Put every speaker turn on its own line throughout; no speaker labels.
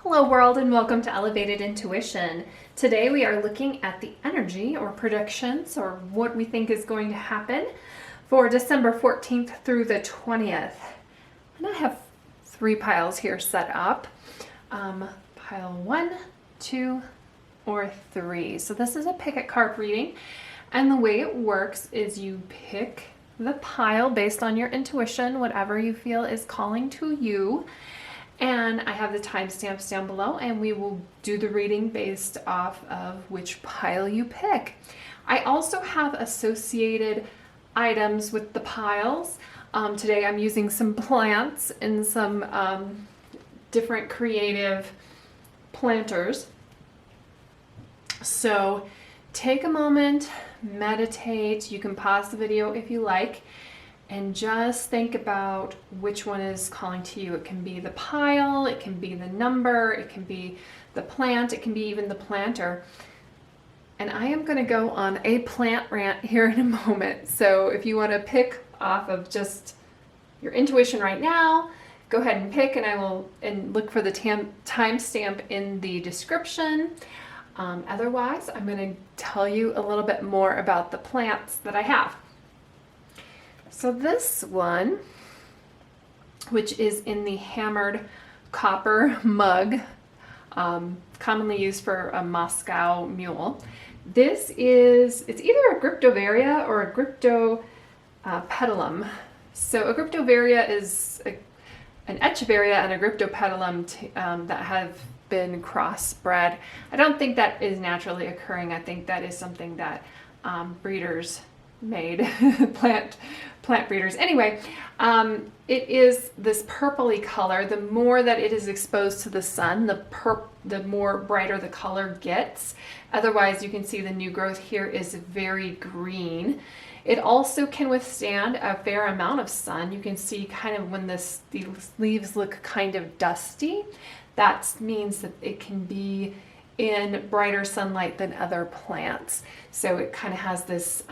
Hello world and welcome to Elevated Intuition. Today we are looking at the energy or predictions or what we think is going to happen for December 14th through the 20th. And I have three piles here set up. Pile 1, 2, or 3. So this is a pick a card reading, and the way it works is you pick the pile based on your intuition, whatever you feel is calling to you. And I have the timestamps down below, and we will do the reading based off of which pile you pick. I also have associated items with the piles. Today I'm using some plants and some different creative planters. So take a moment, meditate. You can pause the video if you like, and just think about which one is calling to you. It can be the pile, it can be the number, it can be the plant, it can be even the planter. And I am going to go on a plant rant here in a moment. So if you want to pick off of just your intuition right now, go ahead and pick, and I will look for the timestamp in the description. Otherwise, I'm going to tell you a little bit more about the plants that I have. So this one, which is in the hammered copper mug, commonly used for a Moscow mule. It's either a Graptoveria or a Graptopetalum. So a Graptoveria is an Echeveria and a Graptopetalum that have been crossbred. I don't think that is naturally occurring. I think that is something that breeders made, plant breeders. Anyway, it is this purpley color. The more that it is exposed to the sun, the more brighter the color gets. Otherwise, you can see the new growth here is very green. It also can withstand a fair amount of sun. You can see kind of when these leaves look kind of dusty, that means that it can be in brighter sunlight than other plants. So it kind of has this,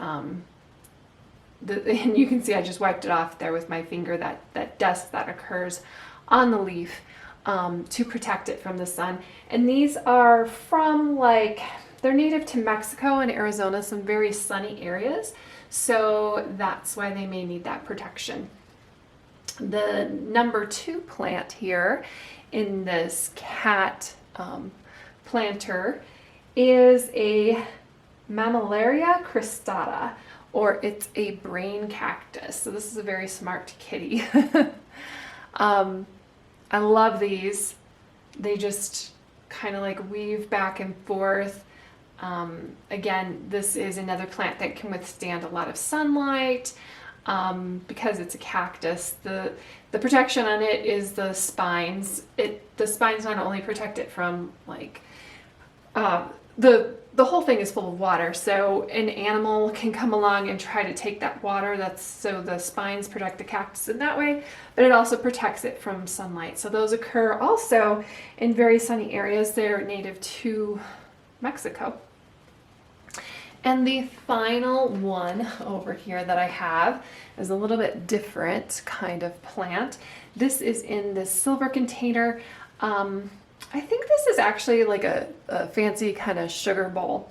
and you can see I just wiped it off there with my finger, that dust that occurs on the leaf to protect it from the sun. And these are from they're native to Mexico and Arizona, some very sunny areas. So that's why they may need that protection. The number 2 plant here in this cat planter is a Mammillaria cristata, or it's a brain cactus. So this is a very smart kitty. I love these. They just kind of weave back and forth. Again, this is another plant that can withstand a lot of sunlight. Because it's a cactus, the protection on it is the spines. The spines not only protect it from the whole thing is full of water, so an animal can come along and try to take that water. So the spines protect the cactus in that way, but it also protects it from sunlight. So those occur also in very sunny areas. They're native to Mexico. And the final one over here that I have is a little bit different kind of plant. This is in this silver container. I think this is actually a fancy kind of sugar bowl.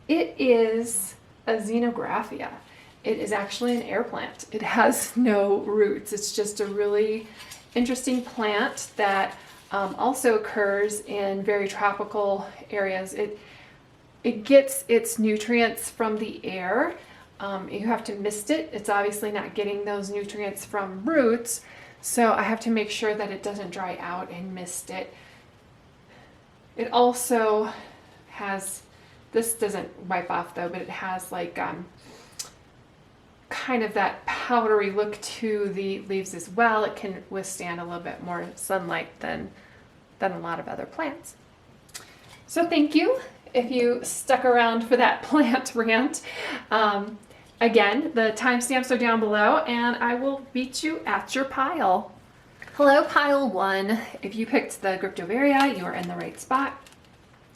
It is a Xerographica. It is actually an air plant. It has no roots. It's just a really interesting plant that also occurs in very tropical areas. It gets its nutrients from the air. You have to mist it. It's obviously not getting those nutrients from roots, so I have to make sure that it doesn't dry out and mist it. It also has, this doesn't wipe off though, but it has kind of that powdery look to the leaves as well. It can withstand a little bit more sunlight than a lot of other plants. So thank you if you stuck around for that plant rant. Again, the timestamps are down below, and I will meet you at your pile. Hello, pile 1. If you picked the Graptoveria, you are in the right spot.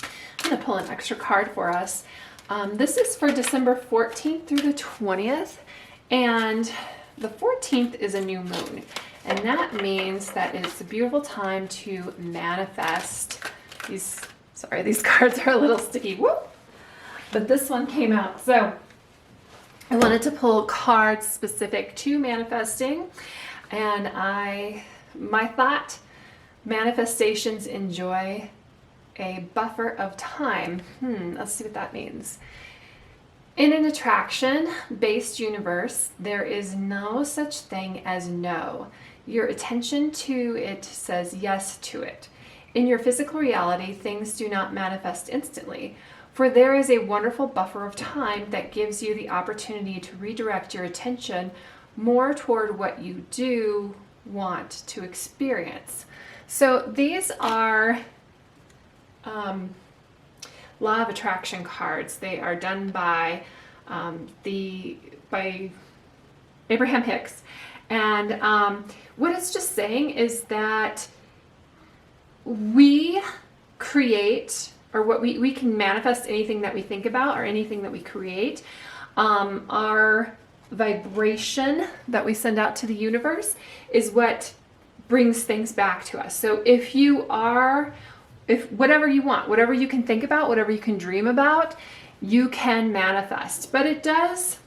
I'm going to pull an extra card for us. This is for December 14th through the 20th, and the 14th is a new moon. And that means that it's a beautiful time to manifest. These cards are a little sticky. Whoop! But this one came out. So I wanted to pull cards specific to manifesting. And my thought, manifestations enjoy a buffer of time. Let's see what that means. In an attraction-based universe, there is no such thing as no. Your attention to it says yes to it. In your physical reality, things do not manifest instantly, for there is a wonderful buffer of time that gives you the opportunity to redirect your attention more toward what you do want to experience. So these are Law of Attraction cards. They are done by Abraham Hicks. And what it's just saying is that we create, or what we can manifest anything that we think about or anything that we create. Our vibration that we send out to the universe is what brings things back to us. So if whatever you want, whatever you can think about, whatever you can dream about, you can manifest. But it does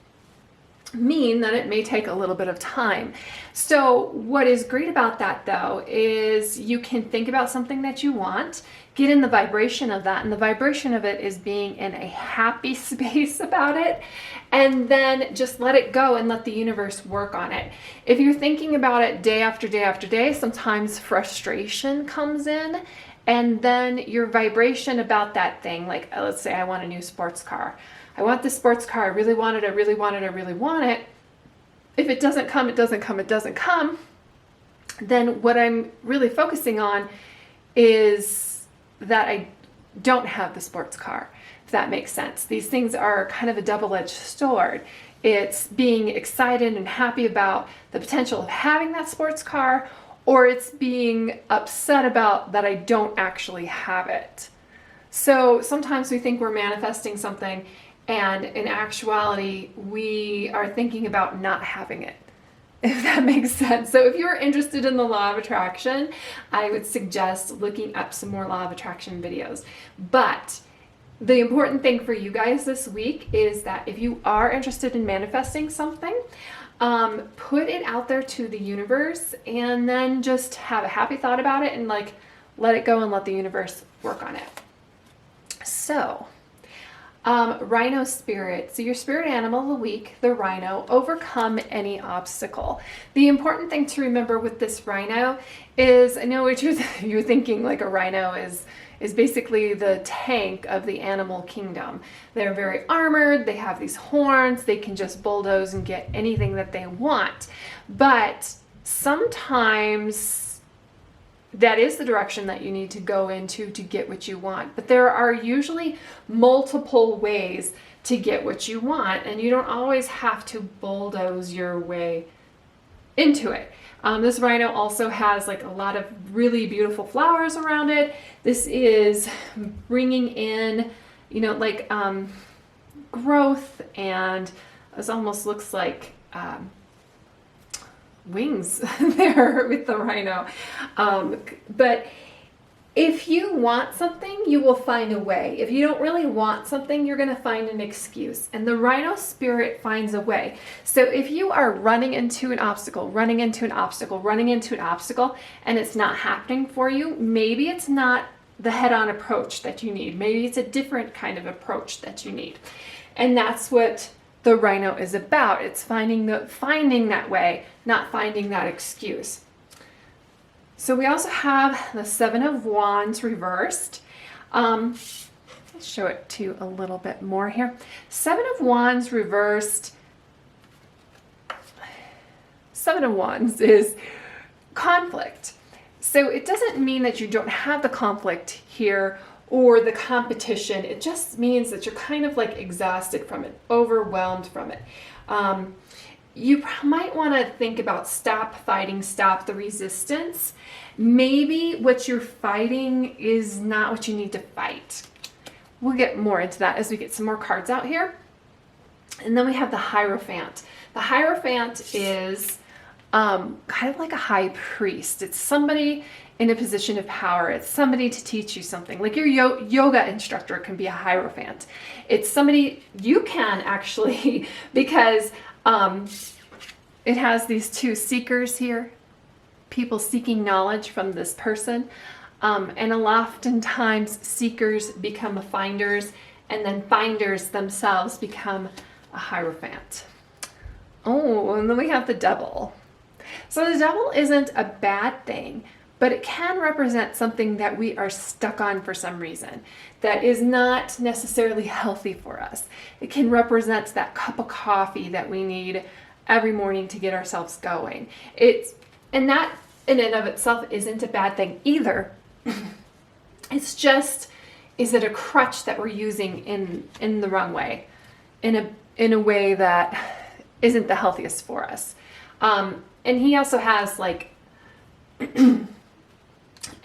mean that it may take a little bit of time. So what is great about that though is you can think about something that you want, get in the vibration of that, and the vibration of it is being in a happy space about it, and then just let it go and let the universe work on it. If you're thinking about it day after day after day, sometimes frustration comes in, and then your vibration about that thing, like let's say I want a new sports car. I want this sports car, I really want it, I really want it, I really want it. If it doesn't come, it doesn't come, it doesn't come, then what I'm really focusing on is that I don't have the sports car, if that makes sense. These things are kind of a double-edged sword. It's being excited and happy about the potential of having that sports car, or it's being upset about that I don't actually have it. So sometimes we think we're manifesting something, and in actuality, we are thinking about not having it, if that makes sense. So if you're interested in the Law of Attraction, I would suggest looking up some more Law of Attraction videos. But the important thing for you guys this week is that if you are interested in manifesting something, put it out there to the universe, and then just have a happy thought about it and like let it go and let the universe work on it. So rhino spirit. So your spirit animal of the week, the rhino, overcome any obstacle. The important thing to remember with this rhino is, I know what you're thinking, like a rhino is basically the tank of the animal kingdom. They're very armored, they have these horns, they can just bulldoze and get anything that they want. But sometimes that is the direction that you need to go into to get what you want. But there are usually multiple ways to get what you want, and you don't always have to bulldoze your way into it. This rhino also has like a lot of really beautiful flowers around it. This is bringing in, like growth, and this almost looks like wings there with the rhino. But if you want something, you will find a way. If you don't really want something, you're going to find an excuse. And the rhino spirit finds a way. So if you are running into an obstacle, and it's not happening for you, maybe it's not the head-on approach that you need. Maybe it's a different kind of approach that you need. And that's what the rhino is about. It's finding that way, not finding that excuse. So we also have the Seven of Wands reversed. Let's show it to you a little bit more here. Seven of Wands reversed. Seven of Wands is conflict. So it doesn't mean that you don't have the conflict here or the competition. It just means that you're kind of like exhausted from it, overwhelmed from it. You might want to think about stop fighting, stop the resistance. Maybe what you're fighting is not what you need to fight. We'll get more into that as we get some more cards out here. And then we have the Hierophant. The Hierophant is kind of like a high priest. It's somebody in a position of power. It's somebody to teach you something. Like your yoga instructor can be a Hierophant. It's somebody you can actually, because it has these two seekers here, people seeking knowledge from this person. And oftentimes seekers become finders, and then finders themselves become a Hierophant. Oh, and then we have the devil. So the devil isn't a bad thing, but it can represent something that we are stuck on for some reason that is not necessarily healthy for us. It can represent that cup of coffee that we need every morning to get ourselves going. And that in and of itself isn't a bad thing either. It's just, is it a crutch that we're using in the wrong way, in a way that isn't the healthiest for us? And he also has like,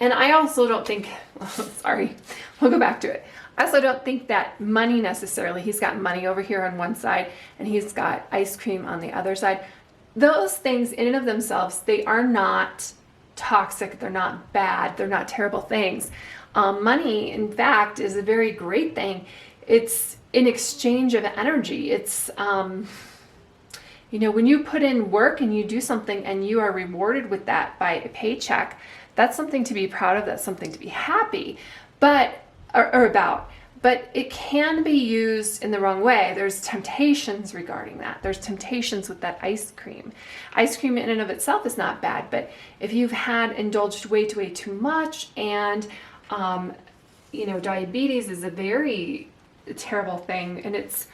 and I also don't think, sorry, we'll go back to it. I also don't think that money necessarily, he's got money over here on one side and he's got ice cream on the other side. Those things in and of themselves, they are not toxic, they're not bad, they're not terrible things. Money, in fact, is a very great thing. It's in exchange of energy. It's, you know, when you put in work and you do something and you are rewarded with that by a paycheck, that's something to be proud of, that's something to be happy, or about. But it can be used in the wrong way. There's temptations regarding that. There's temptations with that ice cream. Ice cream in and of itself is not bad, but if you've had indulged way too much, and you know, diabetes is a very terrible thing, and it's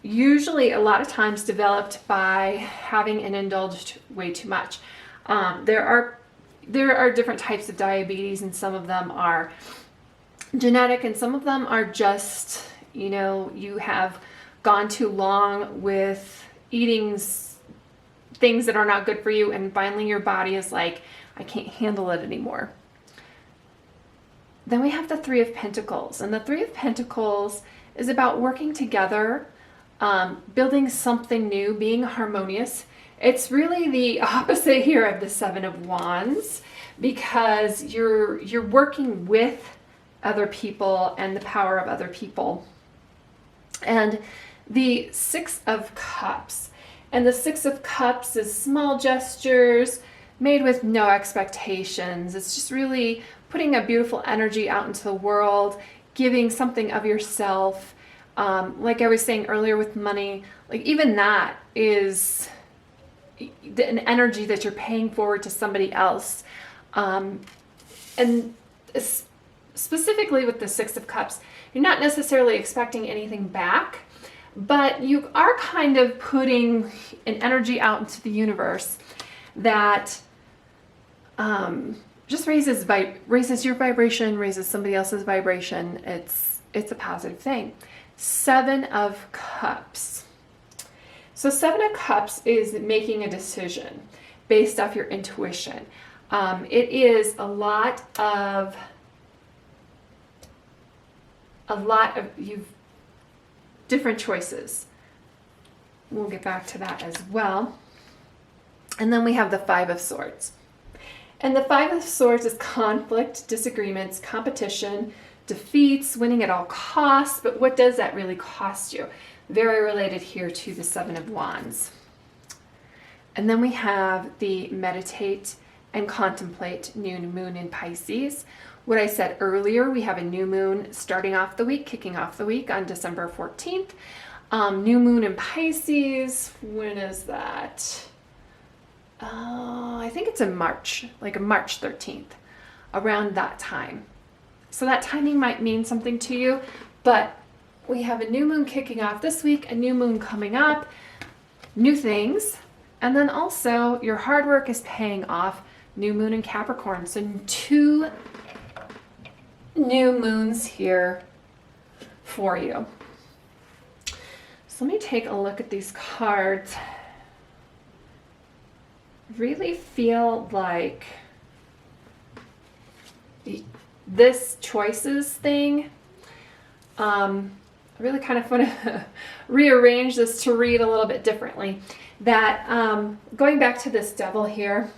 usually a lot of times developed by having an indulged way too much. There are different types of diabetes, and some of them are genetic, and some of them are just, you know, you have gone too long with eating things that are not good for you, and finally your body is like, I can't handle it anymore. Then we have the Three of Pentacles, and the Three of Pentacles is about working together, building something new, being harmonious. It's really the opposite here of the Seven of Wands, because you're working with other people and the power of other people. And the Six of Cups, and the Six of Cups is small gestures made with no expectations. It's just really putting a beautiful energy out into the world, giving something of yourself. Like I was saying earlier with money, like even that is an energy that you're paying forward to somebody else. And specifically with the Six of Cups, you're not necessarily expecting anything back, but you are kind of putting an energy out into the universe that just raises your vibration, raises somebody else's vibration. It's a positive thing. Seven of Cups. So Seven of Cups is making a decision based off your intuition. It is a lot of you've different choices. We'll get back to that as well. And then we have the Five of Swords. And the Five of Swords is conflict, disagreements, competition, defeats, winning at all costs. But what does that really cost you? Very related here to the Seven of Wands. And then we have the meditate and contemplate new moon in Pisces. What I said earlier, we have a new moon starting off the week, kicking off the week on December 14th. New moon in Pisces, when is that? I think it's in March, like a March 13th, around that time. So that timing might mean something to you, but we have a new moon kicking off this week, a new moon coming up, new things, and then also your hard work is paying off, new moon in Capricorn. So 2 new moons here for you. So let me take a look at these cards. Really feel like this choices thing I really kind of want to rearrange this to read a little bit differently. That going back to this devil here,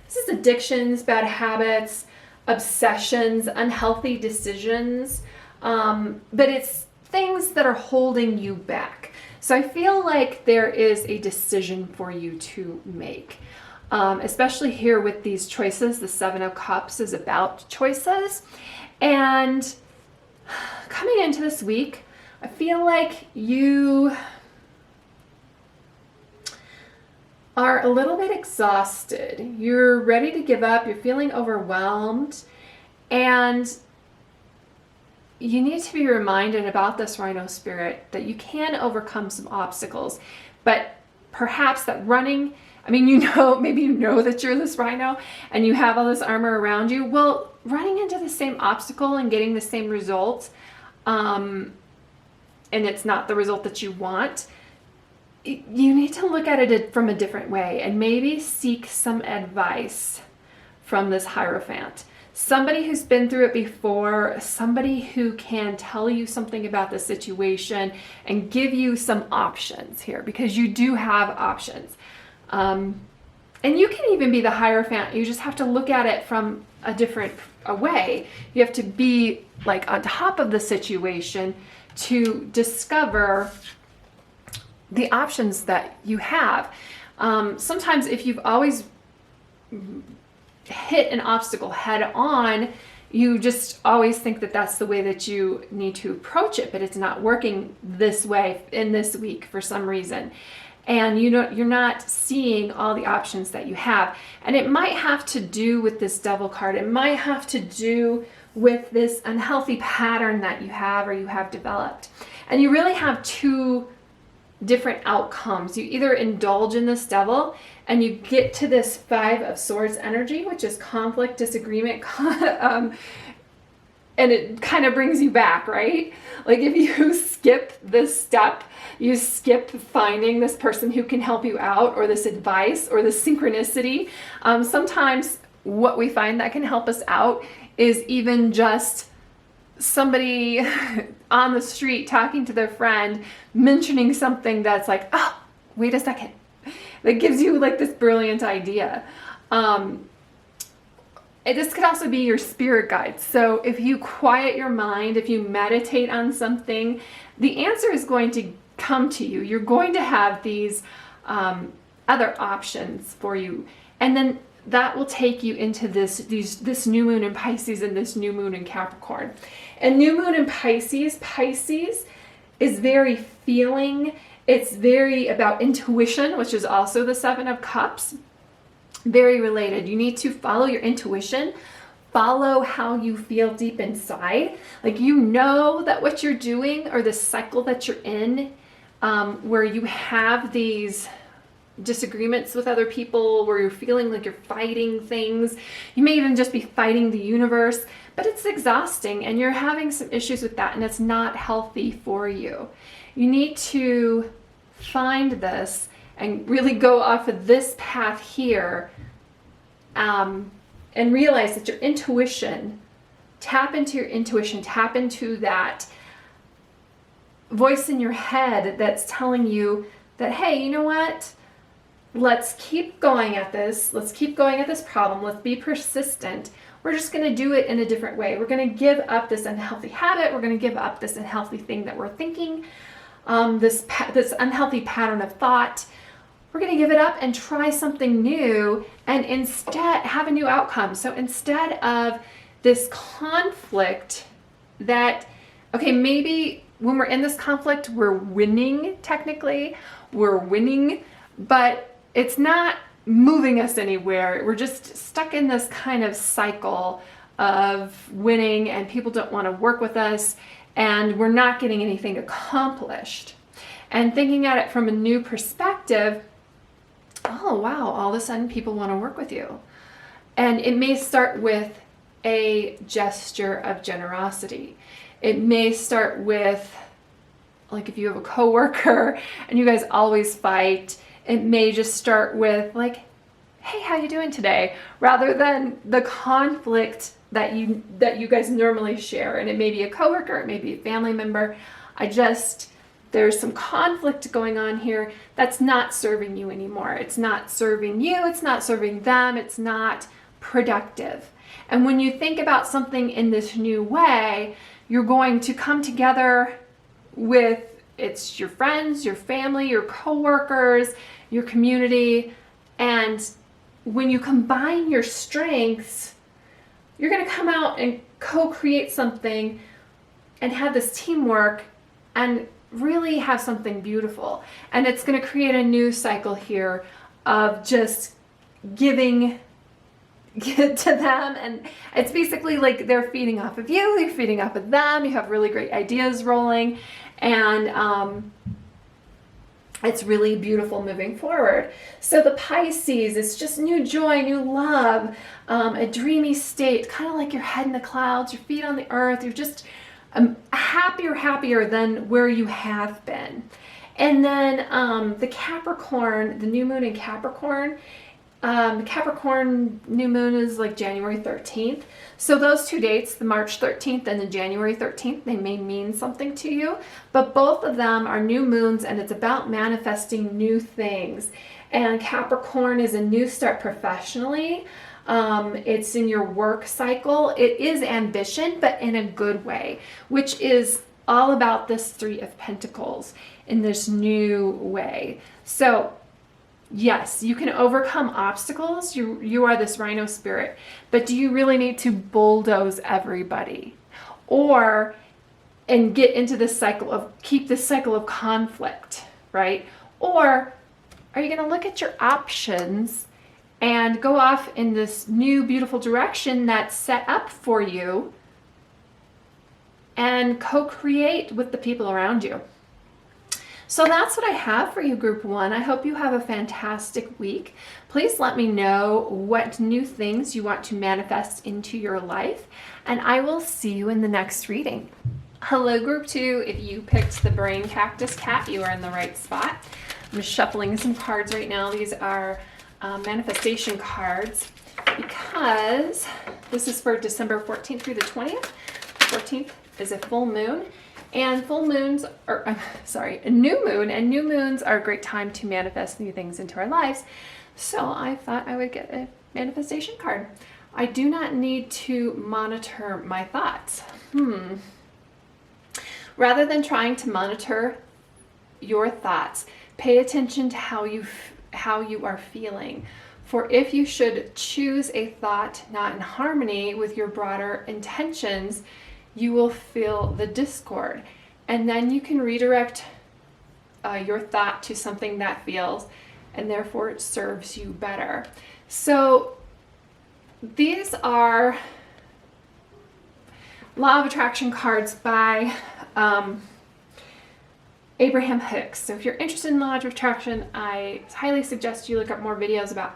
this is addictions, bad habits, obsessions, unhealthy decisions, but it's things that are holding you back. So I feel like there is a decision for you to make, especially here with these choices. The Seven of Cups is about choices. And coming into this week, I feel like you are a little bit exhausted. You're ready to give up. You're feeling overwhelmed. And you need to be reminded about this Rhino spirit that you can overcome some obstacles. But perhaps that running, I mean, maybe you know that you're this Rhino and you have all this armor around you. Well, running into the same obstacle and getting the same result, and it's not the result that you want, you need to look at it from a different way and maybe seek some advice from this Hierophant. Somebody who's been through it before, somebody who can tell you something about the situation and give you some options here, because you do have options. And you can even be the Hierophant. You just have to look at it from a different way. You have to be like on top of the situation to discover the options that you have. Sometimes if you've always hit an obstacle head on, you just always think that that's the way that you need to approach it, but it's not working this way in this week for some reason. And you're not seeing all the options that you have. And it might have to do with this Devil card. It might have to do with this unhealthy pattern that you have or you have developed. And you really have two different outcomes. You either indulge in this Devil and you get to this Five of Swords energy, which is conflict, disagreement, and it kind of brings you back, right? Like if you skip this step, you skip finding this person who can help you out, or this advice, or this synchronicity. Sometimes what we find that can help us out is even just somebody on the street talking to their friend, mentioning something that's like, oh, wait a second. That gives you like this brilliant idea. This could also be your spirit guide. So if you quiet your mind, if you meditate on something, the answer is going to come to you. You're going to have these other options for you. And then that will take you into this new moon in Pisces and this new moon in Capricorn. And new moon in Pisces is very feeling. It's very about intuition, which is also the Seven of Cups. Very related. You need to follow your intuition, follow how you feel deep inside. Like you know that what you're doing, or the cycle that you're in, where you have these disagreements with other people, where you're feeling like you're fighting things. You may even just be fighting the universe, but it's exhausting and you're having some issues with that and it's not healthy for you. You need to find this and really go off of this path here, and realize that your intuition, tap into your intuition, tap into that voice in your head that's telling you that, hey, you know what? Let's keep going at this. Let's keep going at this problem. Let's be persistent. We're just going to do it in a different way. We're going to give up this unhealthy habit. We're going to give up this unhealthy thing that we're thinking, this unhealthy pattern of thought. We're going to give it up and try something new and instead have a new outcome. So instead of this conflict that, okay, maybe when we're in this conflict, we're winning technically, but it's not moving us anywhere. We're just stuck in this kind of cycle of winning and people don't want to work with us and we're not getting anything accomplished. And thinking at it from a new perspective, oh wow, all of a sudden people want to work with you. And it may start with a gesture of generosity. It may start with, like if you have a coworker and you guys always fight, it may just start with like, hey, how you doing today? Rather than the conflict that you guys normally share. And it may be a coworker, it may be a family member. There's some conflict going on here that's not serving you anymore. It's not serving you, it's not serving them, it's not productive. And when you think about something in this new way, you're going to come together with, it's your friends, your family, your coworkers, your community. And when you combine your strengths, you're going to come out and co-create something and have this teamwork and really have something beautiful. And it's going to create a new cycle here of just giving to them. And it's basically like they're feeding off of you, you're feeding off of them, you have really great ideas rolling, and it's really beautiful moving forward. So the Pisces, it's just new joy, new love, a dreamy state, kind of like your head in the clouds, your feet on the earth. You're just happier than where you have been. And then the Capricorn, the new moon in Capricorn, Capricorn new moon is like January 13th. So those two dates, the March 13th and the January 13th, they may mean something to you, but both of them are new moons, and it's about manifesting new things. And Capricorn is a new start professionally. It's in your work cycle. It is ambition, but in a good way, which is all about this Three of Pentacles in this new way. So yes, you can overcome obstacles. You are this rhino spirit, but do you really need to bulldoze everybody and get into this cycle of, keep this cycle of conflict, right? Or are you going to look at your options and go off in this new beautiful direction that's set up for you and co-create with the people around you? So that's what I have for you, Group 1. I hope you have a fantastic week. Please let me know what new things you want to manifest into your life, and I will see you in the next reading. Hello, Group 2. If you picked the Brain Cactus Cat, you are in the right spot. I'm shuffling some cards right now. These are manifestation cards because this is for December 14th through the 20th. 14th is a full moon. And full moons are, a new moon, and new moons are a great time to manifest new things into our lives. So I thought I would get a manifestation card. I do not need to monitor my thoughts. Rather than trying to monitor your thoughts, pay attention to how you are feeling. For if you should choose a thought not in harmony with your broader intentions, you will feel the discord, and then you can redirect your thought to something that feels, and therefore it serves you better. So these are Law of Attraction cards by Abraham Hicks. So if you're interested in Law of Attraction, I highly suggest you look up more videos about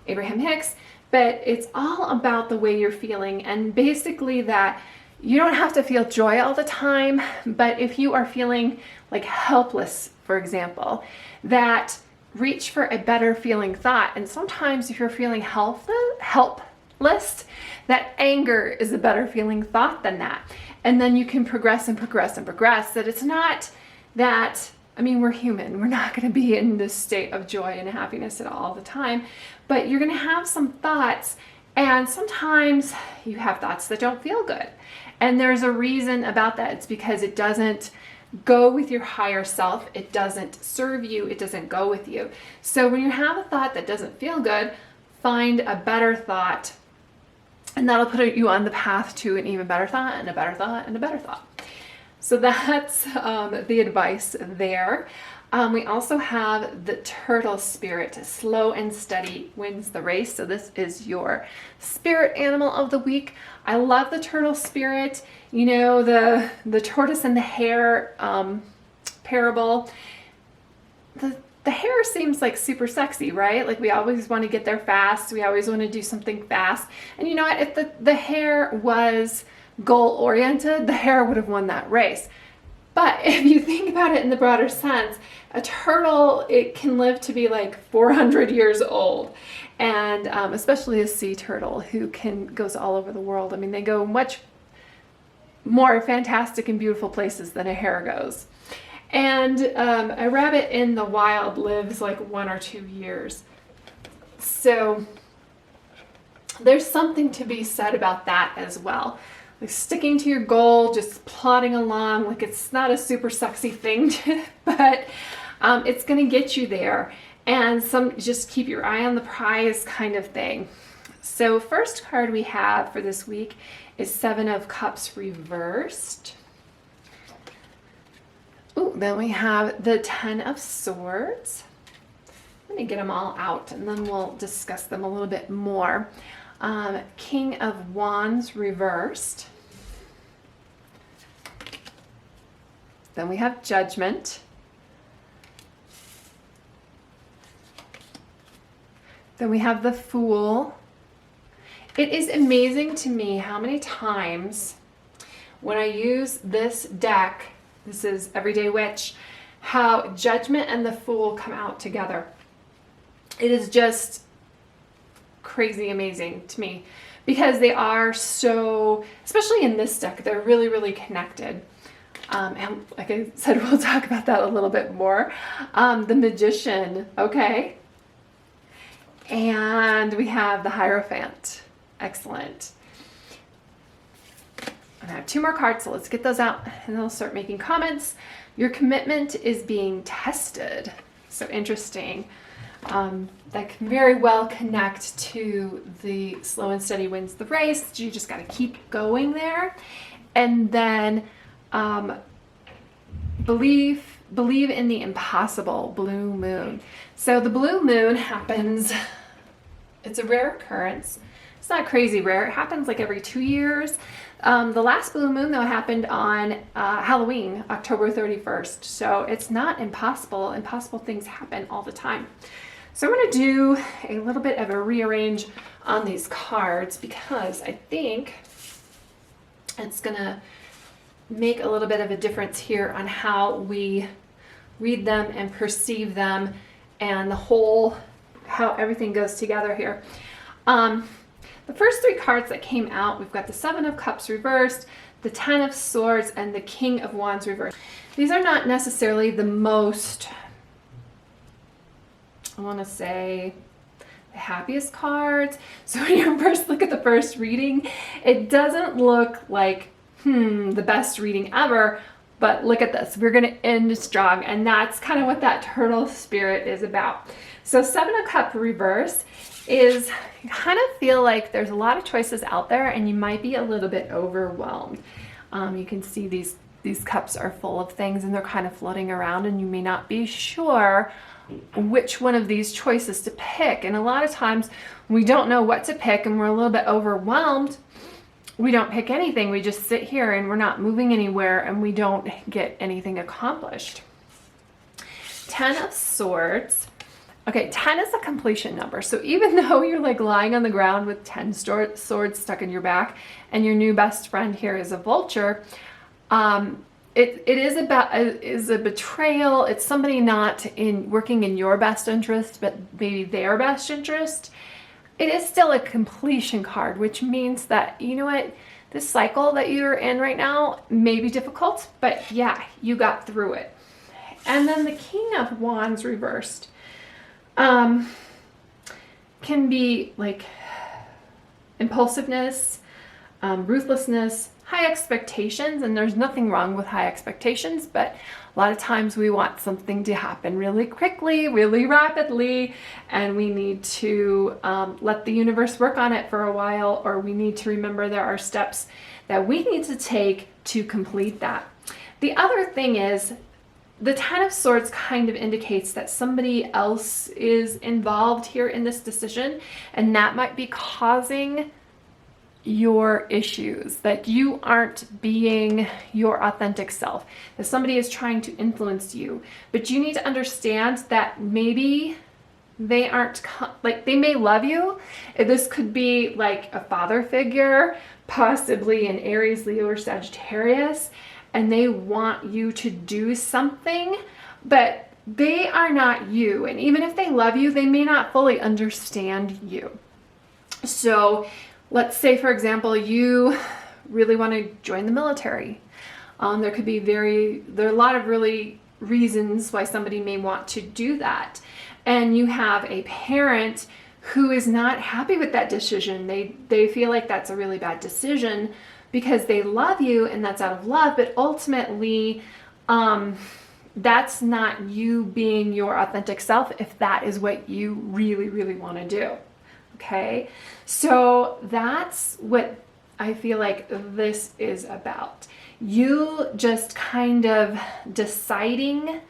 Abraham Hicks, but it's all about the way you're feeling, and basically that you don't have to feel joy all the time, but if you are feeling like helpless, for example, that reach for a better feeling thought. And sometimes if you're feeling helpless, that anger is a better feeling thought than that. And then you can progress and progress and progress. That it's not that, I mean, we're human. We're not going to be in this state of joy and happiness at all the time, but you're going to have some thoughts, and sometimes you have thoughts that don't feel good. And there's a reason about that. It's because it doesn't go with your higher self. It doesn't serve you. It doesn't go with you. So when you have a thought that doesn't feel good, find a better thought, and that'll put you on the path to an even better thought and a better thought and a better thought. So that's the advice there. We also have the turtle spirit. Slow and steady wins the race. So this is your spirit animal of the week. I love the turtle spirit. You know, the tortoise and the hare parable. The hare seems like super sexy, right? Like we always want to get there fast. We always want to do something fast. And you know what? If the hare was goal-oriented, the hare would have won that race. But if you think about it in the broader sense, a turtle, it can live to be like 400 years old. And especially a sea turtle who goes all over the world. I mean, they go much more fantastic and beautiful places than a hare goes. And a rabbit in the wild lives like 1 or 2 years. So there's something to be said about that as well. Like sticking to your goal, just plodding along, like it's not a super sexy thing, but it's going to get you there. And just keep your eye on the prize kind of thing. So first card we have for this week is 7 of Cups reversed. Ooh, then we have the 10 of Swords. Let me get them all out and then we'll discuss them a little bit more. King of Wands reversed. Then we have Judgment. Then we have the Fool. It is amazing to me how many times when I use this deck, this is Everyday Witch, how Judgment and the Fool come out together. It is just crazy amazing to me because they are so, especially in this deck, they're really, really connected. And like I said, we'll talk about that a little bit more. The Magician, okay? And we have the Hierophant. Excellent. I have 2 more cards, so let's get those out and then I'll start making comments. Your commitment is being tested. So interesting. That can very well connect to the slow and steady wins the race. You just got to keep going there. And then believe in the impossible, blue moon. So the blue moon happens, it's a rare occurrence. It's not crazy rare. It happens like every 2 years. The last blue moon, though, happened on Halloween, October 31st. So it's not impossible. Impossible things happen all the time. So I'm going to do a little bit of a rearrange on these cards because I think it's going to make a little bit of a difference here on how we read them and perceive them and the whole, how everything goes together here. The first 3 cards that came out, we've got the 7 of Cups reversed, the 10 of Swords, and the King of Wands reversed. These are not necessarily the most, I want to say, the happiest cards. So when you first look at the first reading, it doesn't look like, the best reading ever, but look at this. We're going to end strong, and that's kind of what that turtle spirit is about. So 7 of Cups reverse is, you kind of feel like there's a lot of choices out there and you might be a little bit overwhelmed. You can see these cups are full of things and they're kind of floating around and you may not be sure which one of these choices to pick. And a lot of times we don't know what to pick and we're a little bit overwhelmed. We don't pick anything. We just sit here and we're not moving anywhere and we don't get anything accomplished. 10 of Swords. Okay, 10 is a completion number. So even though you're like lying on the ground with 10 swords stuck in your back and your new best friend here is a vulture, it is a betrayal. It's somebody not working in your best interest, but maybe their best interest. It is still a completion card, which means that, you know what, this cycle that you're in right now may be difficult, but yeah, you got through it. And then the King of Wands reversed. Can be like impulsiveness, ruthlessness, high expectations, and there's nothing wrong with high expectations, but a lot of times we want something to happen really quickly, really rapidly, and we need to let the universe work on it for a while, or we need to remember there are steps that we need to take to complete that. The other thing is, the 10 of Swords kind of indicates that somebody else is involved here in this decision, and that might be causing your issues, that you aren't being your authentic self, that somebody is trying to influence you. But you need to understand that maybe they aren't, like, they may love you. This could be like a father figure, possibly an Aries, Leo, or Sagittarius. and they want you to do something, but they are not you. And even if they love you, they may not fully understand you. So let's say, for example, you really want to join the military. There could be there are a lot of really reasons why somebody may want to do that. And you have a parent who is not happy with that decision. They feel like that's a really bad decision because they love you and that's out of love, but ultimately, that's not you being your authentic self if that is what you really, really want to do. Okay? So that's what I feel like this is about. You just kind of deciding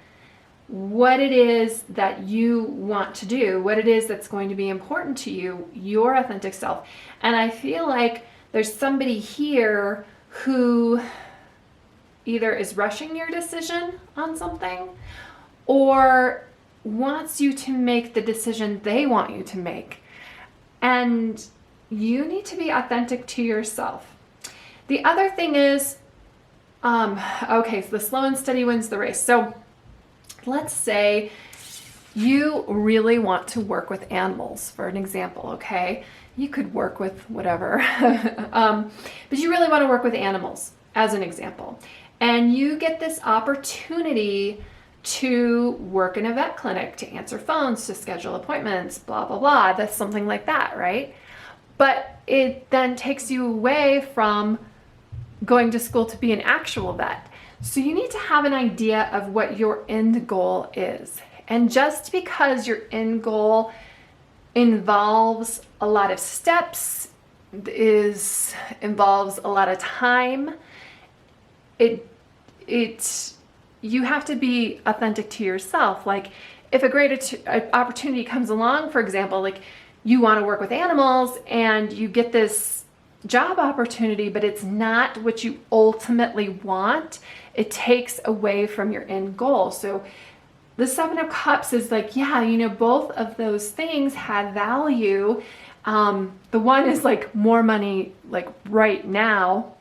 what it is that you want to do, what it is that's going to be important to you, your authentic self. And I feel like there's somebody here who either is rushing your decision on something or wants you to make the decision they want you to make. And you need to be authentic to yourself. The other thing is, okay, so the slow and steady wins the race. So let's say you really want to work with animals, for an example, okay? You could work with whatever, but you really want to work with animals, as an example. And you get this opportunity to work in a vet clinic, to answer phones, to schedule appointments, blah, blah, blah. That's something like that, right? But it then takes you away from going to school to be an actual vet. So you need to have an idea of what your end goal is. And just because your end goal involves a lot of steps, involves a lot of time, you have to be authentic to yourself. Like if a great opportunity comes along, for example, like you want to work with animals and you get this job opportunity, but it's not what you ultimately want, it takes away from your end goal. So the Seven of Cups is like, yeah, you know, both of those things have value. The one is like more money, like right now.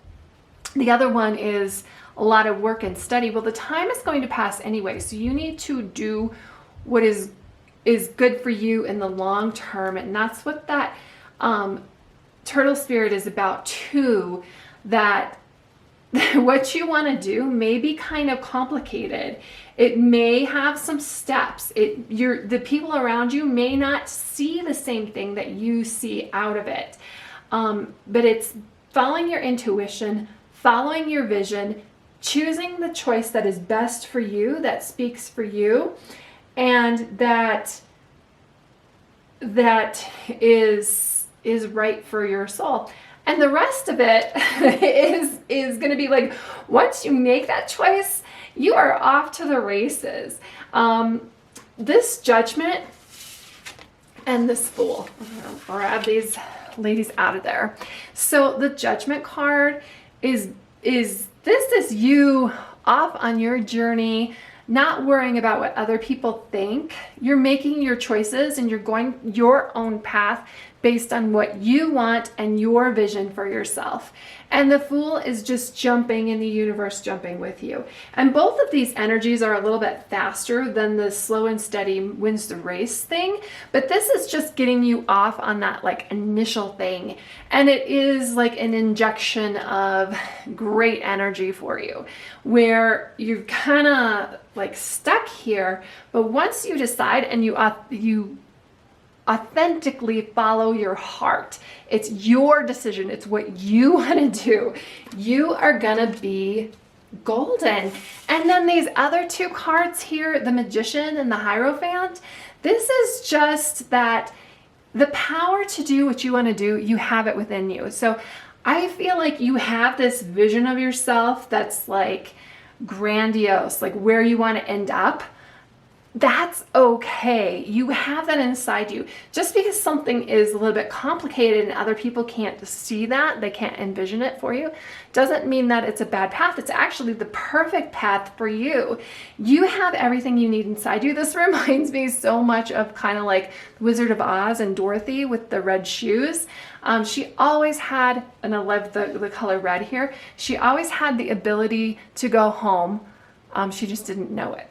The other one is a lot of work and study. Well, the time is going to pass anyway, so you need to do what is good for you in the long term. And that's what that turtle spirit is about too, that what you want to do may be kind of complicated. It may have some steps. The people around you may not see the same thing that you see out of it. But it's following your intuition, following your vision, choosing the choice that is best for you, that speaks for you, and that is right for your soul. And the rest of it is going to be like, once you make that choice, you are off to the races. This Judgment and this Fool. I'll grab these ladies out of there. So the Judgment card is you off on your journey, not worrying about what other people think. You're making your choices and you're going your own path based on what you want and your vision for yourself. And the Fool is just jumping in the universe, jumping with you. And both of these energies are a little bit faster than the slow and steady wins the race thing. But this is just getting you off on that like initial thing. And it is like an injection of great energy for you, where you're kind of like stuck here. But once you decide and you authentically follow your heart, it's your decision, it's what you want to do, you are gonna be golden. And then these other two cards here, the Magician and the Hierophant, this is just that the power to do what you want to do, you have it within you. So I feel like you have this vision of yourself that's like grandiose, like where you want to end up. that's okay. You have that inside you. Just because something is a little bit complicated and other people can't see that, they can't envision it for you, doesn't mean that it's a bad path. It's actually the perfect path for you. You have everything you need inside you. This reminds me so much of kind of like Wizard of Oz and Dorothy with the red shoes. She always had, and I love the color red here, she always had the ability to go home. She just didn't know it.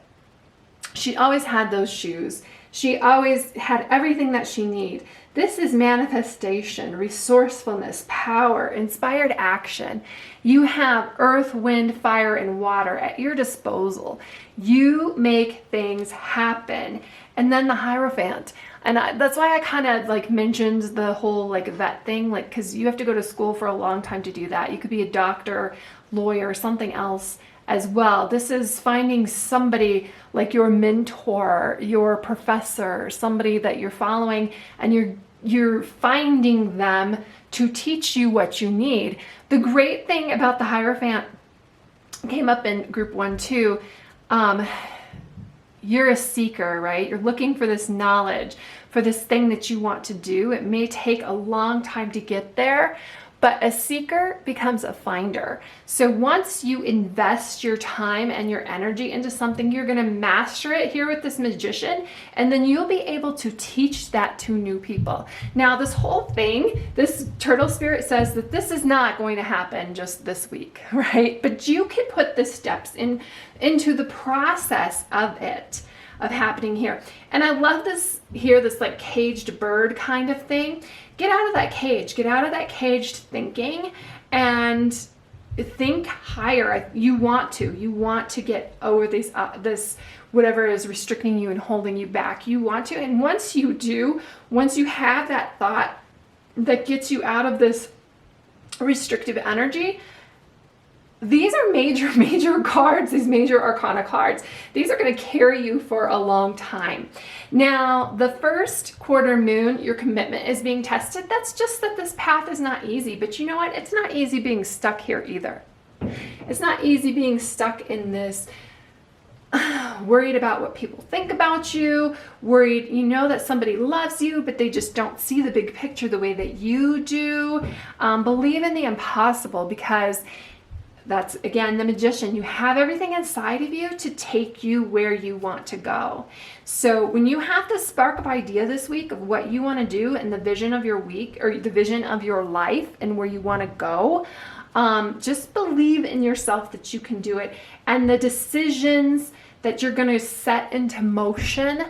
She always had those shoes. She always had everything that she needed. This is manifestation, resourcefulness, power, inspired action. You have earth, wind, fire, and water at your disposal. You make things happen. And then the Hierophant. And that's why I kind of like mentioned the whole like vet thing, like, because you have to go to school for a long time to do that. You could be a doctor, lawyer, something else as well. This is finding somebody like your mentor, your professor, somebody that you're following, and you're finding them to teach you what you need. The great thing about the Hierophant came up in group 1 too. You're a seeker, right? You're looking for this knowledge, for this thing that you want to do. It may take a long time to get there, but a seeker becomes a finder. So once you invest your time and your energy into something, you're gonna master it here with this magician, and then you'll be able to teach that to new people. Now, this whole thing, this turtle spirit says that this is not going to happen just this week, right? But you can put the steps into the process of it, of happening here. And I love this here, this like caged bird kind of thing. Get out of that cage, get out of that caged thinking and think higher. You want to get over this whatever is restricting you and holding you back. You want to, and once you do, once you have that thought that gets you out of this restrictive energy, these are major cards, these major arcana cards. These are going to carry you for a long time. Now, the first quarter moon, your commitment is being tested. That's just that this path is not easy. But you know what? It's not easy being stuck here either. It's not easy being stuck in this worried about what people think about you, worried, you know that somebody loves you, but they just don't see the big picture the way that you do. Believe in the impossible, because that's, again, the magician. You have everything inside of you to take you where you want to go. So when you have the spark of idea this week of what you want to do and the vision of your week, or the vision of your life and where you want to go, just believe in yourself that you can do it. And the decisions that you're going to set into motion,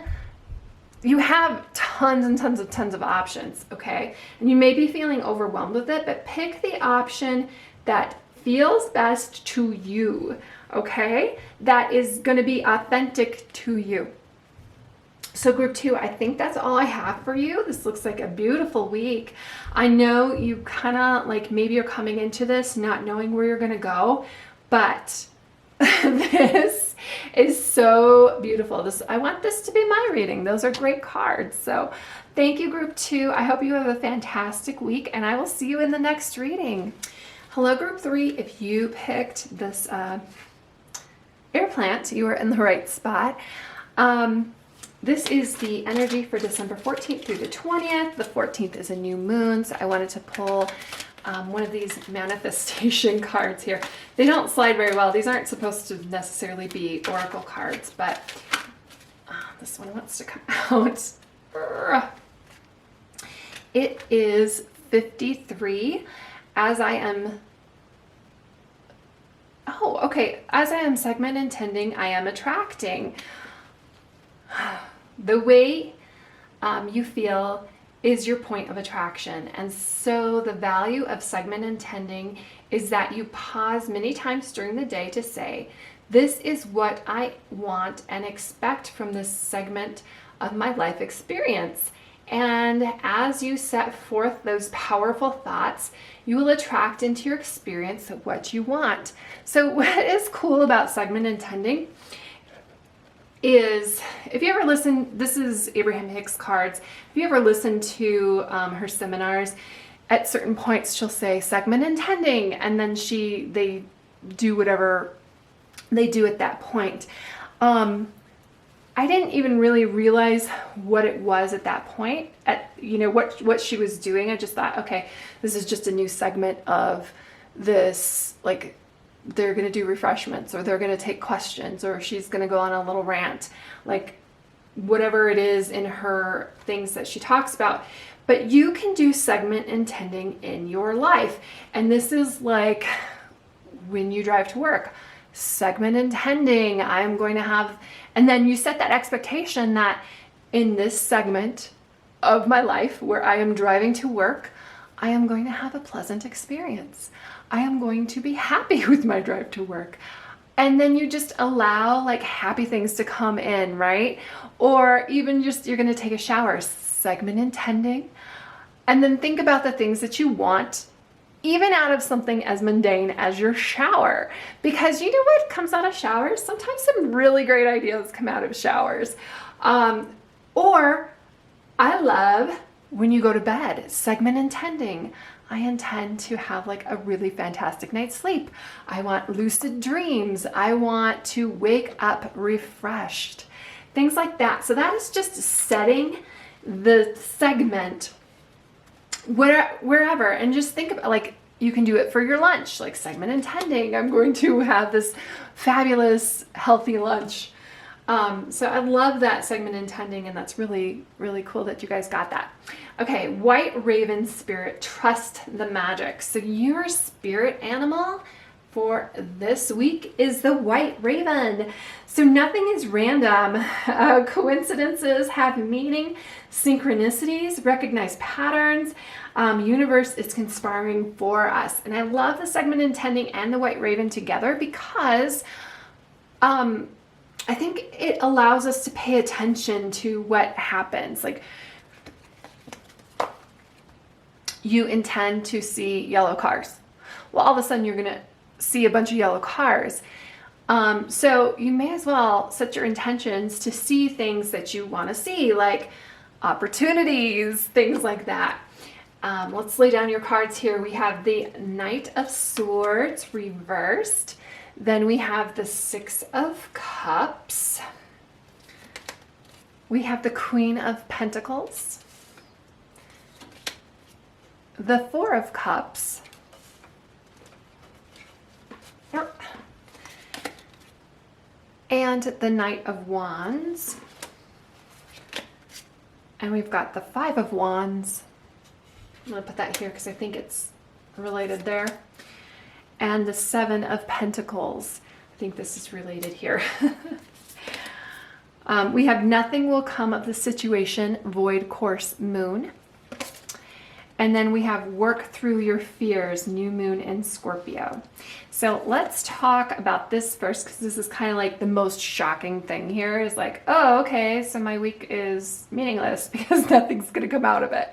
you have tons and tons of options, okay? And you may be feeling overwhelmed with it, but pick the option that feels best to you, okay? That is going to be authentic to you. So group 2, I think that's all I have for you. This looks like a beautiful week. I know you kind of like, maybe you're coming into this not knowing where you're going to go, but this is so beautiful. I want this to be my reading. Those are great cards. So thank you, group 2. I hope you have a fantastic week, and I will see you in the next reading. Hello, group 3. If you picked this air plant, you are in the right spot. This is the energy for December 14th through the 20th. The 14th is a new moon, so I wanted to pull one of these manifestation cards here. They don't slide very well. These aren't supposed to necessarily be oracle cards, but this one wants to come out. It is 53. As I am segment intending, I am attracting. The way you feel is your point of attraction. And so the value of segment intending is that you pause many times during the day to say, this is what I want and expect from this segment of my life experience. And as you set forth those powerful thoughts, you will attract into your experience what you want. So what is cool about segment intending is, if you ever listen, this is Abraham Hicks cards. If you ever listen to her seminars, at certain points she'll say segment intending, and then they do whatever they do at that point. I didn't even really realize what it was at that point, what she was doing. I just thought, okay, this is just a new segment of this, like they're going to do refreshments, or they're going to take questions, or she's going to go on a little rant, like whatever it is in her things that she talks about. But you can do segment intending in your life. And this is like when you drive to work, segment intending, I'm going to have, and then you set that expectation that in this segment of my life where I am driving to work, I am going to have a pleasant experience. I am going to be happy with my drive to work. And then you just allow like happy things to come in, right? Or even just, you're going to take a shower, segment intending. And then think about the things that you want, even out of something as mundane as your shower. Because you know what comes out of showers? Sometimes some really great ideas come out of showers. Or I love when you go to bed, segment intending. I intend to have like a really fantastic night's sleep. I want lucid dreams. I want to wake up refreshed. Things like that. So that is just setting the segment wherever, and just think about, like, you can do it for your lunch, like segment intending. I'm going to have this fabulous healthy lunch. So I love that segment intending, and that's really, really cool that you guys got that. Okay, White Raven Spirit, trust the magic. So your spirit animal for this week is the White Raven. So nothing is random. Coincidences have meaning, synchronicities, recognize patterns. Universe is conspiring for us. And I love the segment intending and the White Raven together because I think it allows us to pay attention to what happens. Like, you intend to see yellow cars. Well, all of a sudden you're going to see a bunch of yellow cars. So you may as well set your intentions to see things that you want to see, like opportunities, things like that. Let's lay down your cards here. We have the Knight of Swords reversed. Then we have the Six of Cups. We have the Queen of Pentacles. The Four of Cups. Yep. And the Knight of Wands. And we've got the Five of Wands. I'm going to put that here because I think it's related there. And the Seven of Pentacles. I think this is related here. We have nothing will come of the situation, void course moon. And then we have work through your fears, new moon in Scorpio. So let's talk about this first, because this is kind of like the most shocking thing here is like, oh, okay, so my week is meaningless because nothing's going to come out of it.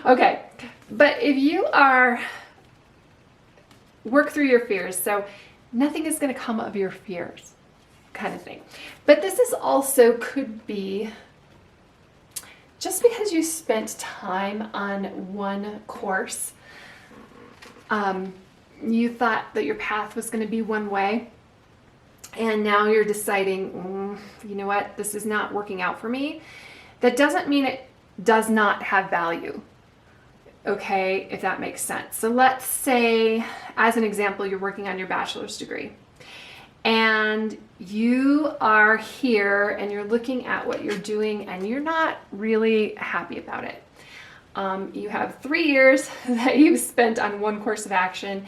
Okay, but if you are work through your fears, so nothing is going to come of your fears kind of thing. But this is also could be just because you spent time on one course, you thought that your path was going to be one way, and now you're deciding, you know what, this is not working out for me. That doesn't mean it does not have value. Okay, if that makes sense. So let's say, as an example, you're working on your bachelor's degree. And you are here and you're looking at what you're doing and you're not really happy about it. You have 3 years that you've spent on one course of action,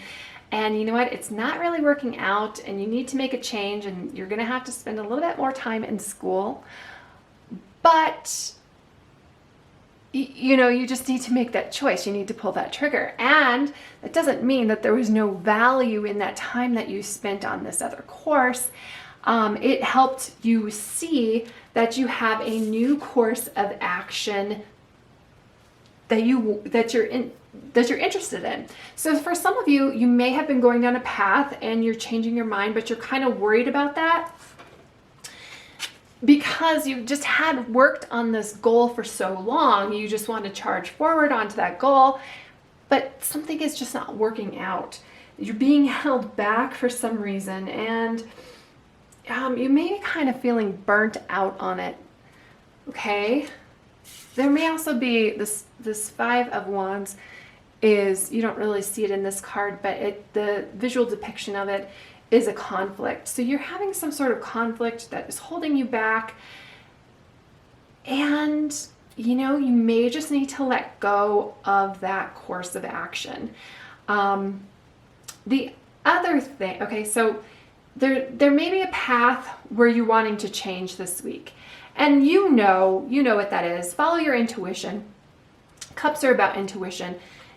and you know what? It's not really working out, and you need to make a change, and you're going to have to spend a little bit more time in school. But you know, you just need to make that choice. You need to pull that trigger. And that doesn't mean that there was no value in that time that you spent on this other course. It helped you see that you have a new course of action that you're interested in. So for some of you, you may have been going down a path and you're changing your mind, but you're kind of worried about that, because you just had worked on this goal for so long. You just want to charge forward onto that goal, but something is just not working out. You're being held back for some reason, and you may be kind of feeling burnt out on it, okay? There may also be this Five of Wands is, you don't really see it in this card, but the visual depiction of it is a conflict. So you're having some sort of conflict that is holding you back, and you know, you may just need to let go of that course of action. The other thing, okay, so there may be a path where you're wanting to change this week. And you know what that is. Follow your intuition. Cups are about intuition.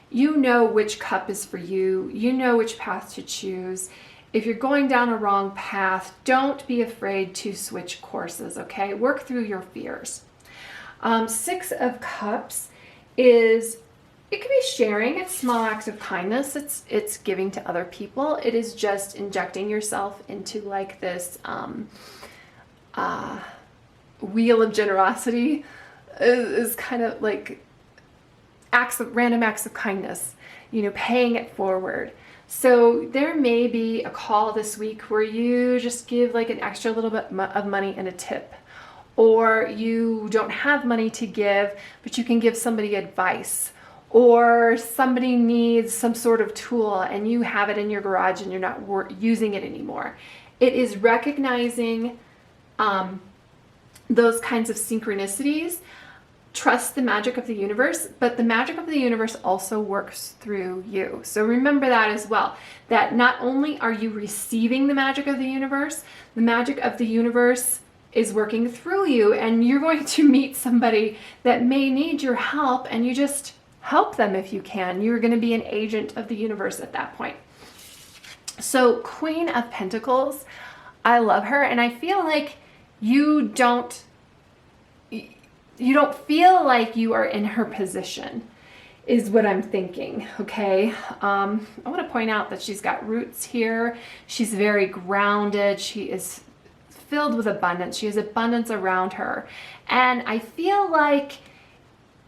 You know which cup is for you. You know which path to choose. If you're going down a wrong path, don't be afraid to switch courses, okay? Work through your fears. Six of Cups is, it could be sharing. It's small acts of kindness. It's giving to other people. It is just injecting yourself into like this wheel of generosity. Is kind of like random acts of kindness, you know, paying it forward. So there may be a call this week where you just give like an extra little bit of money and a tip. Or you don't have money to give, but you can give somebody advice. Or somebody needs some sort of tool and you have it in your garage and you're not using it anymore. It is recognizing those kinds of synchronicities. Trust the magic of the universe, but the magic of the universe also works through you. So remember that as well, that not only are you receiving the magic of the universe is working through you, and you're going to meet somebody that may need your help, and you just help them if you can. You're going to be an agent of the universe at that point. So Queen of Pentacles, I love her, and I feel like you don't feel like you are in her position, is what I'm thinking, okay? I want to point out that she's got roots here. She's very grounded. She is filled with abundance. She has abundance around her. And I feel like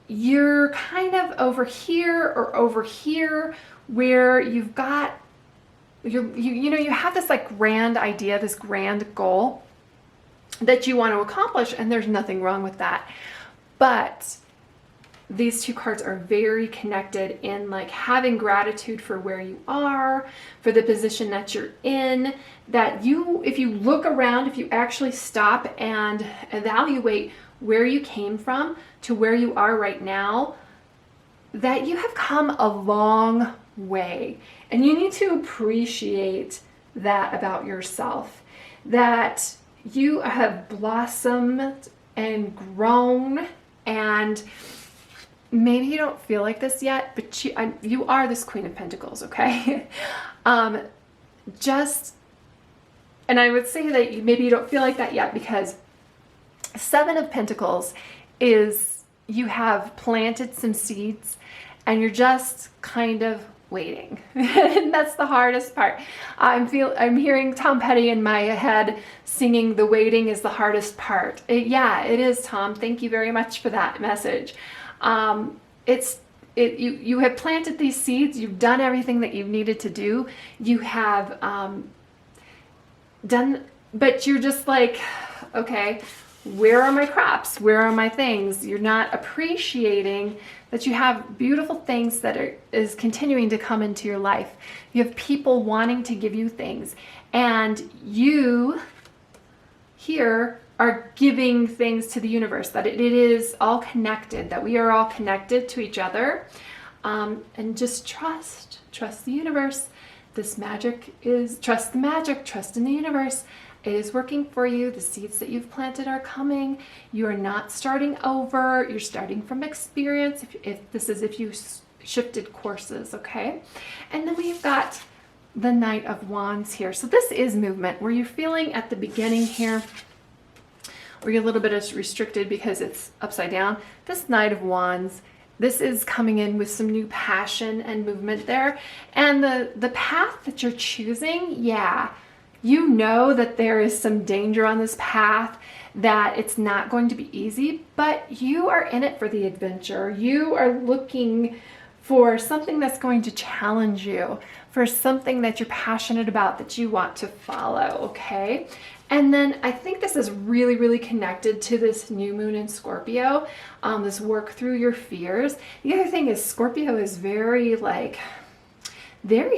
you're kind of over here or over here where you've got, you have this like grand idea, this grand goal that you want to accomplish, and there's nothing wrong with that. But these two cards are very connected in like having gratitude for where you are, for the position that you're in, that if you look around, if you actually stop and evaluate where you came from to where you are right now, that you have come a long way. And you need to appreciate that about yourself, that you have blossomed and grown, and maybe you don't feel like this yet, but you are this Queen of Pentacles, okay? And I would say that maybe you don't feel like that yet because Seven of Pentacles is you have planted some seeds and you're just kind of waiting. And that's the hardest part. I'm hearing Tom Petty in my head singing "The waiting is the hardest part." Yeah, it is, Tom. Thank you very much for that message. You have planted these seeds. You've done everything that you've needed to do. You have done, but you're just like, okay, where are my crops? Where are my things? You're not appreciating that you have beautiful things that is continuing to come into your life. You have people wanting to give you things, and you here are giving things to the universe, that it is all connected, that we are all connected to each other. And just trust the universe. Trust the magic, trust in the universe. It is working for you. The seeds that you've planted are coming. You are not starting over. You're starting from experience. If you shifted courses, okay? And then we've got the Knight of Wands here. So this is movement. Were you feeling at the beginning here, were you a little bit restricted because it's upside down? This Knight of Wands, this is coming in with some new passion and movement there. And the path that you're choosing, yeah, you know that there is some danger on this path, that it's not going to be easy, but you are in it for the adventure. You are looking for something that's going to challenge you, for something that you're passionate about that you want to follow, okay? And then I think this is really, really connected to this new moon in Scorpio, this work through your fears. The other thing is Scorpio is very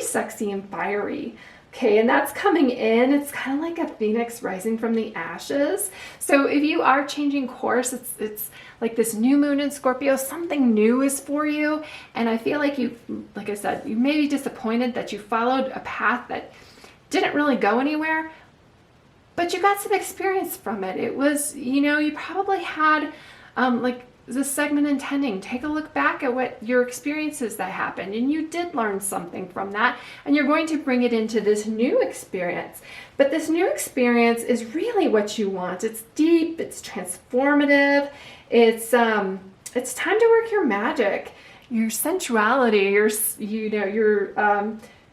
sexy and fiery. Okay, and that's coming in. It's kind of like a phoenix rising from the ashes. So if you are changing course, it's like this new moon in Scorpio, something new is for you. And I feel like like I said, you may be disappointed that you followed a path that didn't really go anywhere, but you got some experience from it. It was, you probably had like this segment intending, take a look back at what your experiences that happened, and you did learn something from that, and you're going to bring it into this new experience. But this new experience is really what you want. It's deep, it's transformative, it's time to work your magic, your sensuality, your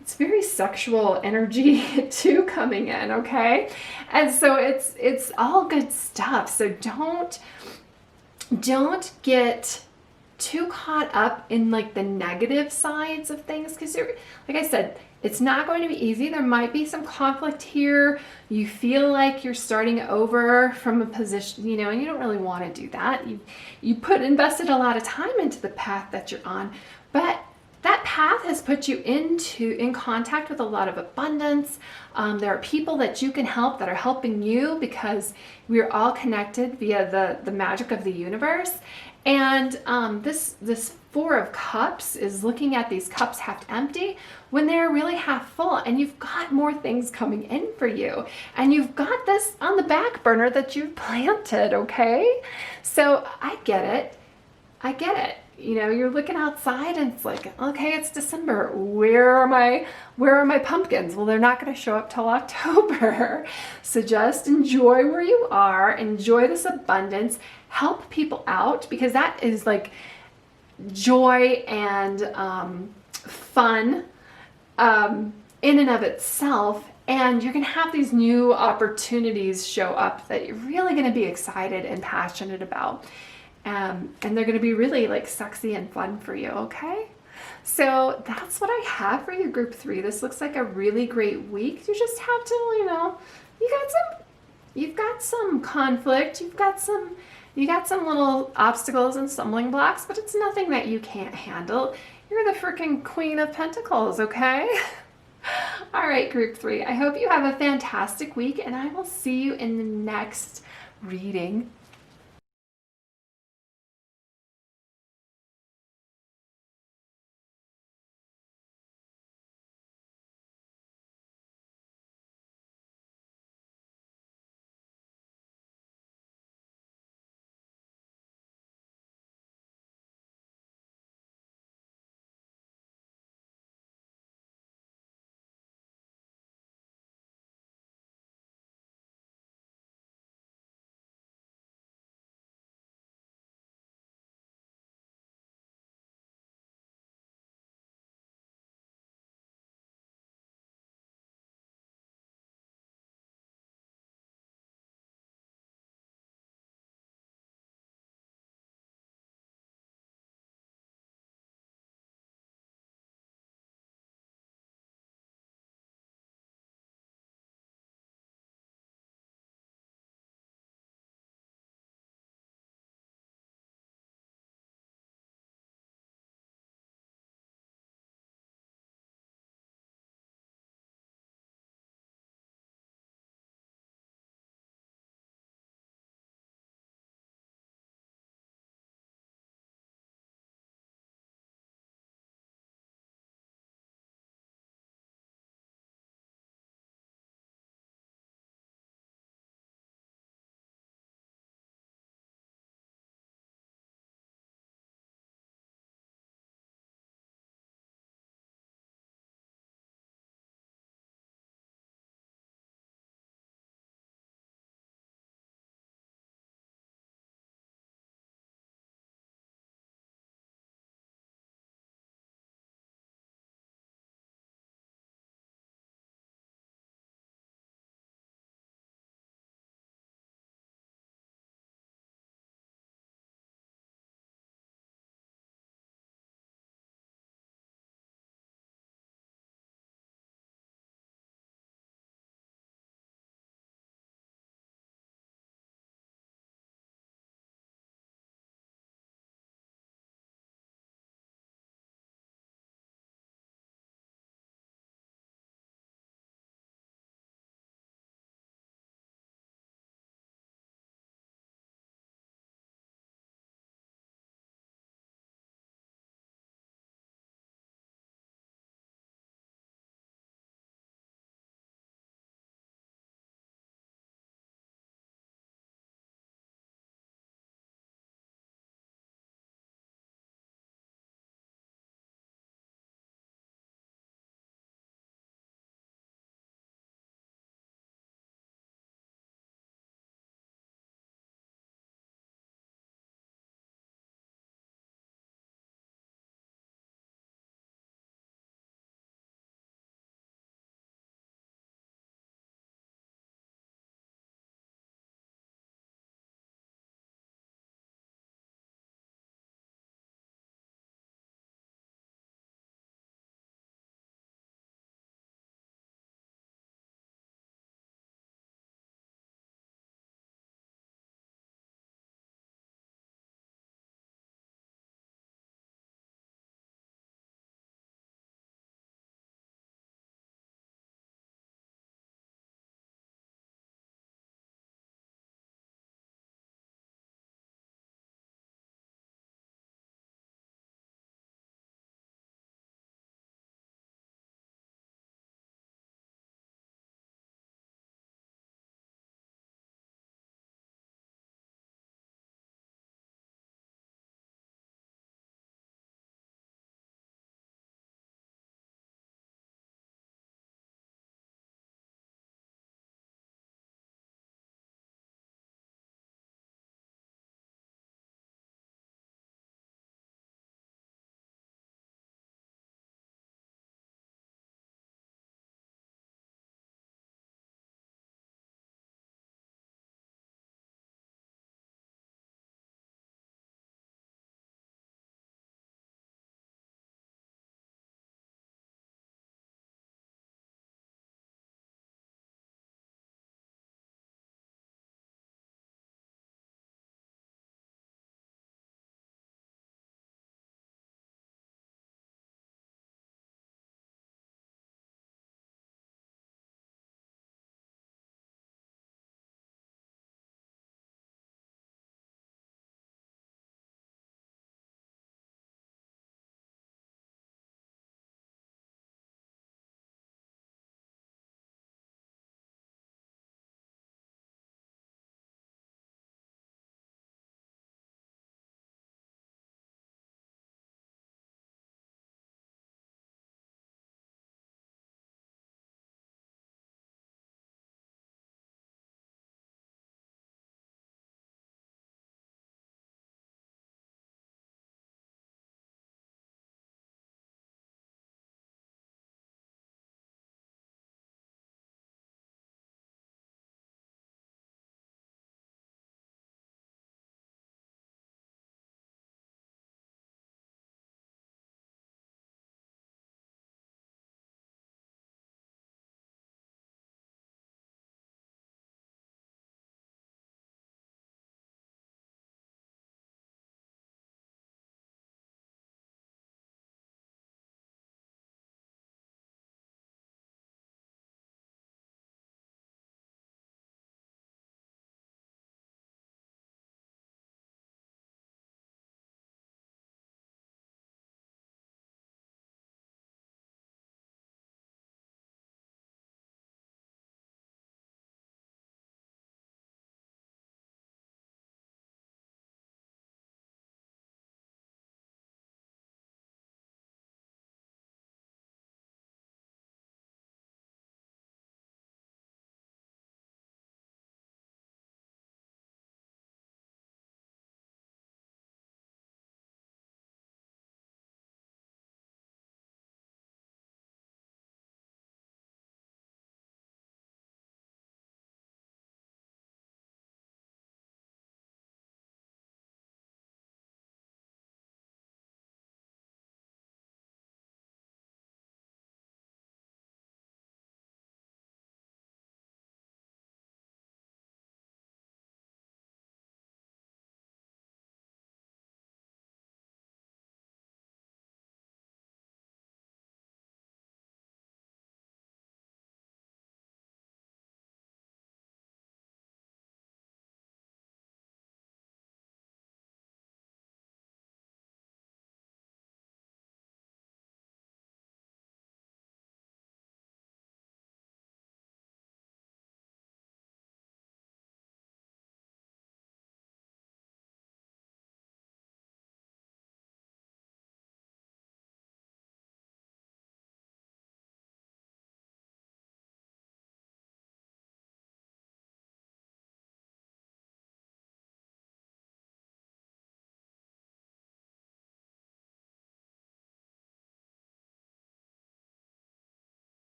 it's very sexual energy too coming in, okay? And so it's all good stuff. So don't get too caught up in like the negative sides of things, because like I said, it's not going to be easy. There might be some conflict here. You feel like you're starting over from a position, and you don't really want to do that. You invested a lot of time into the path that you're on, but that path has put you in contact with a lot of abundance. There are people that you can help that are helping you, because we're all connected via the magic of the universe. And this Four of Cups is looking at these cups half empty when they're really half full, and you've got more things coming in for you, and you've got this on the back burner that you've planted, okay? So I get it. You're looking outside and it's like, okay, it's December. Where are my pumpkins? Well, they're not going to show up till October. So just enjoy where you are, enjoy this abundance, help people out, because that is like joy and fun in and of itself. And you're going to have these new opportunities show up that you're really going to be excited and passionate about. And they're going to be really like sexy and fun for you, okay? So that's what I have for you, Group 3. This looks like a really great week. You just have to, you've got some conflict, you got some little obstacles and stumbling blocks, but it's nothing that you can't handle. You're the freaking Queen of Pentacles, okay? All right, Group 3. I hope you have a fantastic week, and I will see you in the next reading.